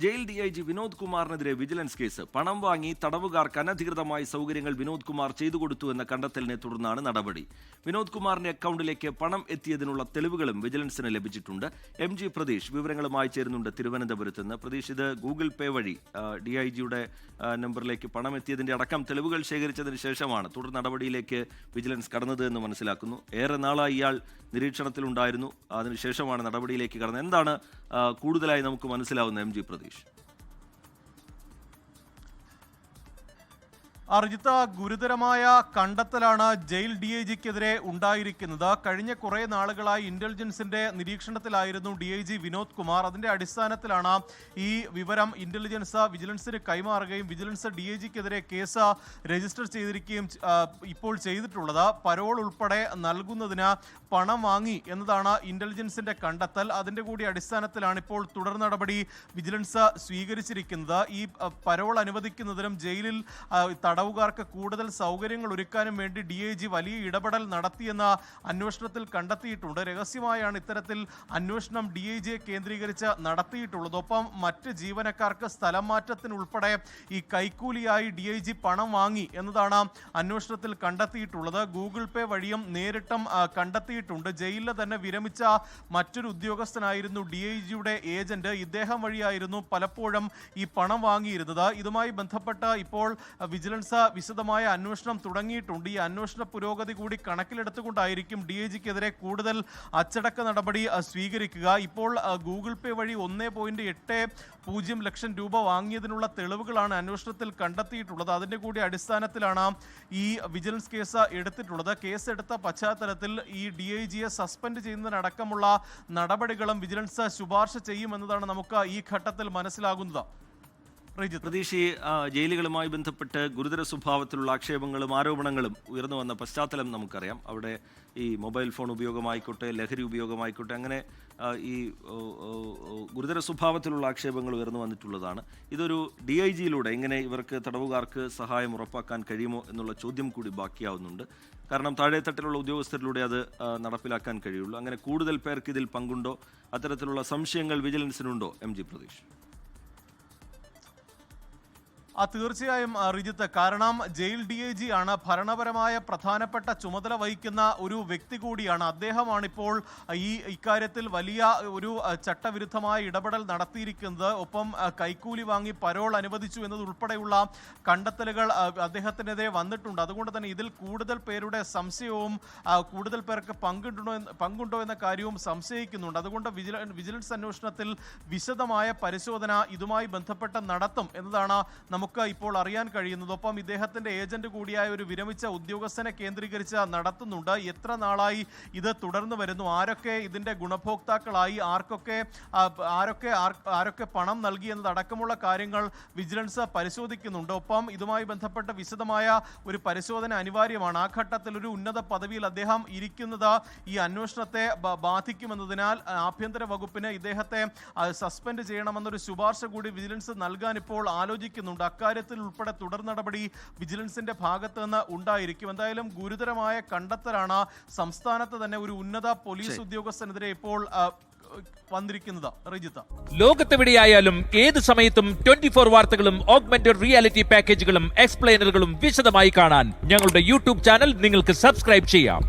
Jail DIG Vinod കുമാറിനെതിരെ vigilance case. പണം വാങ്ങി തടവുകാർക്ക് അനധികൃതമായി സൗകര്യങ്ങൾ വിനോദ് കുമാർ ചെയ്തു കൊടുത്തു എന്ന കണ്ടെത്തലിനെ തുടർന്നാണ് നടപടി. വിനോദ് കുമാറിന്റെ അക്കൗണ്ടിലേക്ക് പണം എത്തിയതിനുള്ള തെളിവുകളും വിജിലൻസിന് ലഭിച്ചിട്ടുണ്ട്. MG പ്രതീഷ് വിവരങ്ങളുമായി ചേരുന്നുണ്ട് തിരുവനന്തപുരത്ത് നിന്ന്. പ്രതീഷ്, ഇത് ഗൂഗിൾ പേ വഴി ഡിഐജിയുടെ നമ്പറിലേക്ക് പണം എത്തിയതിന്റെ അടക്കം തെളിവുകൾ ശേഖരിച്ചതിന് ശേഷമാണ് തുടർ നടപടിയിലേക്ക് വിജിലൻസ് കടന്നത് എന്ന് മനസ്സിലാക്കുന്നു. ഏറെ നാളായി ഇയാൾ നിരീക്ഷണത്തിലുണ്ടായിരുന്നു, അതിനുശേഷമാണ് നടപടിയിലേക്ക് കടന്നത്. എന്താണ് കൂടുതലായി നമുക്ക് മനസ്സിലാവുന്ന MG പ്രതീഷ്? അർജിത്ത, ഗുരുതരമായ കണ്ടെത്തലാണ് ജയിൽ DIGക്കെതിരെ ഉണ്ടായിരിക്കുന്നത്. കഴിഞ്ഞ കുറേ നാളുകളായി ഇന്റലിജൻസിന്റെ നിരീക്ഷണത്തിലായിരുന്നു DIG വിനോദ് കുമാർ. അതിന്റെ അടിസ്ഥാനത്തിലാണ് ഈ വിവരം ഇന്റലിജൻസ് വിജിലൻസിന് കൈമാറുകയും വിജിലൻസ് DIGക്കെതിരെ കേസ് രജിസ്റ്റർ ചെയ്തിരിക്കുകയും ഇപ്പോൾ ചെയ്തിട്ടുള്ളത്. പരോൾ ഉൾപ്പെടെ നൽകുന്നതിന് പണം വാങ്ങി എന്നതാണ് ഇന്റലിജൻസിന്റെ കണ്ടെത്തൽ. അതിന്റെ കൂടി അടിസ്ഥാനത്തിലാണ് ഇപ്പോൾ തുടർ നടപടി വിജിലൻസ് സ്വീകരിച്ചിരിക്കുന്നത്. ഈ പരോൾ അനുവദിക്കുന്നതിനും ജയിലിൽ തടവുകാർക്ക് കൂടുതൽ സൗകര്യങ്ങൾ ഒരുക്കാനും വേണ്ടി DIG വലിയ ഇടപെടൽ നടത്തിയെന്ന അന്വേഷണത്തിൽ കണ്ടെത്തിയിട്ടുണ്ട്. രഹസ്യമായാണ് ഇത്തരത്തിൽ അന്വേഷണം DIGയെ കേന്ദ്രീകരിച്ച് നടത്തിയിട്ടുള്ളത്. ഒപ്പം മറ്റ് ജീവനക്കാർക്ക് സ്ഥലം മാറ്റത്തിനുൾപ്പെടെ ഈ കൈക്കൂലിയായി DIG പണം വാങ്ങി എന്നതാണ് അന്വേഷണത്തിൽ കണ്ടെത്തിയിട്ടുള്ളത്. ഗൂഗിൾ പേ വഴിയും നേരിട്ടും കണ്ടെത്തിയിട്ടുണ്ട്. ജയിലിൽ തന്നെ വിരമിച്ച മറ്റൊരു ഉദ്യോഗസ്ഥനായിരുന്നു DIGയുടെ ഏജന്റ്. ഇദ്ദേഹം വഴിയായിരുന്നു പലപ്പോഴും ഈ പണം വാങ്ങിയിരുന്നത്. ഇതുമായി ബന്ധപ്പെട്ട് ഇപ്പോൾ വിജിലൻസ് വിശദമായ അന്വേഷണം തുടങ്ങിയിട്ടുണ്ട്. ഈ അന്വേഷണ പുരോഗതി കൂടി കണക്കിലെടുത്തുകൊണ്ടായിരിക്കും DIGക്കെതിരെ കൂടുതൽ അച്ചടക്ക നടപടി സ്വീകരിക്കുക. ഇപ്പോൾ ഗൂഗിൾ പേ വഴി 1.80 ലക്ഷം രൂപ വാങ്ങിയതിനുള്ള തെളിവുകളാണ് അന്വേഷണത്തിൽ കണ്ടെത്തിയിട്ടുള്ളത്. അതിന്റെ കൂടി അടിസ്ഥാനത്തിലാണ് ഈ വിജിലൻസ് കേസ് എടുത്തിട്ടുള്ളത്. കേസ് എടുത്ത പശ്ചാത്തലത്തിൽ ഈ DIGയെ സസ്പെൻഡ് ചെയ്യുന്നതിനടക്കമുള്ള നടപടികളും വിജിലൻസ് ശുപാർശ ചെയ്യുമെന്നതാണ് നമുക്ക് ഈ ഘട്ടത്തിൽ മനസ്സിലാകുന്നത്. പ്രതീക്ഷ, ജയിലുകളുമായി ബന്ധപ്പെട്ട് ഗുരുതര സ്വഭാവത്തിലുള്ള ആക്ഷേപങ്ങളും ആരോപണങ്ങളും ഉയർന്നു വന്ന പശ്ചാത്തലം നമുക്കറിയാം. അവിടെ ഈ മൊബൈൽ ഫോൺ ഉപയോഗമായിക്കോട്ടെ, ലഹരി ഉപയോഗമായിക്കോട്ടെ, അങ്ങനെ ഈ ഗുരുതര സ്വഭാവത്തിലുള്ള ആക്ഷേപങ്ങൾ ഉയർന്നു വന്നിട്ടുള്ളതാണ്. ഇതൊരു DIGയിലൂടെ എങ്ങനെ ഇവർക്ക് തടവുകാർക്ക് സഹായം ഉറപ്പാക്കാൻ കഴിയുമോ എന്നുള്ള ചോദ്യം കൂടി ബാക്കിയാവുന്നുണ്ട്. കാരണം താഴെത്തട്ടിലുള്ള ഉദ്യോഗസ്ഥരിലൂടെ അത് നടപ്പിലാക്കാൻ കഴിയുള്ളൂ. അങ്ങനെ കൂടുതൽ പേർക്ക് ഇതിൽ പങ്കുണ്ടോ? അത്തരത്തിലുള്ള സംശയങ്ങൾ വിജിലൻസിനുണ്ടോ MG പ്രതീഷ്? തീർച്ചയായും റിജിത്ത്, കാരണം ജയിൽ DIG ആണ് ഭരണപരമായ പ്രധാനപ്പെട്ട ചുമതല വഹിക്കുന്ന ഒരു വ്യക്തി കൂടിയാണ്. അദ്ദേഹമാണ് ഇപ്പോൾ ഇക്കാര്യത്തിൽ വലിയ ഒരു ചട്ടവിരുദ്ധമായ ഇടപെടൽ നടത്തിയിരിക്കുന്നത്. ഒപ്പം കൈക്കൂലി വാങ്ങി പരോൾ അനുവദിച്ചു എന്നതുൾപ്പെടെയുള്ള കണ്ടെത്തലുകൾ അദ്ദേഹത്തിനെതിരെ വന്നിട്ടുണ്ട്. അതുകൊണ്ട് തന്നെ ഇതിൽ കൂടുതൽ പേരുടെ സംശയവും കൂടുതൽ പേർക്ക് പങ്കുണ്ടോ എന്ന കാര്യവും സംശയിക്കുന്നുണ്ട്. അതുകൊണ്ട് വിജിലൻസ് അന്വേഷണത്തിൽ വിശദമായ പരിശോധന ഇതുമായി ബന്ധപ്പെട്ട് നടത്തും എന്നതാണ് നമുക്ക് ഇപ്പോൾ അറിയാൻ കഴിയുന്നത്. ഒപ്പം ഇദ്ദേഹത്തിന്റെ ഏജന്റ് കൂടിയായ ഒരു വിരമിച്ച ഉദ്യോഗസ്ഥനെ കേന്ദ്രീകരിച്ച് നടത്തുന്നുണ്ട്. എത്ര നാളായി ഇത് തുടർന്നു വരുന്നു, ആരൊക്കെ ഇതിന്റെ ഗുണഭോക്താക്കളായി, ആരൊക്കെ പണം നൽകി എന്നതടക്കമുള്ള കാര്യങ്ങൾ വിജിലൻസ് പരിശോധിക്കുന്നുണ്ട്. ഒപ്പം ഇതുമായി ബന്ധപ്പെട്ട വിശദമായ ഒരു പരിശോധന അനിവാര്യമാണ്. ആ ഘട്ടത്തിൽ ഒരു ഉന്നത പദവിയിൽ അദ്ദേഹം ഇരിക്കുന്നത് ഈ അന്വേഷണത്തെ ബാധിക്കുമെന്നതിനാൽ ആഭ്യന്തര വകുപ്പിന് ഇദ്ദേഹത്തെ സസ്പെൻഡ് ചെയ്യണമെന്നൊരു ശുപാർശ കൂടി വിജിലൻസ് നൽകാൻ ഇപ്പോൾ ആലോചിക്കുന്നുണ്ട്. അക്കാര്യത്തിൽ ഉൾപ്പെടെ തുടർ നടപടി വിജിലൻസിന്റെ ഭാഗത്ത് നിന്ന് ഉണ്ടായിരിക്കും. എന്തായാലും ഗുരുതരമായ കണ്ടെത്തലാണ് സംസ്ഥാനത്ത് തന്നെ ഒരു ഉന്നത പോലീസ് ഉദ്യോഗസ്ഥനെതിരെ ഇപ്പോൾ വന്നിരിക്കുന്നത്. റിജിത്ത, ലോകത്തെവിടെയായാലും ഏത് സമയത്തും 24 വാർത്തകളും ഓഗ്മെന്റഡ് റിയാലിറ്റി പാക്കേജുകളും എക്സ്പ്ലെയിനറുകളും വിശദമായി കാണാൻ ഞങ്ങളുടെ YouTube ചാനൽ നിങ്ങൾക്ക് സബ്സ്ക്രൈബ് ചെയ്യാം.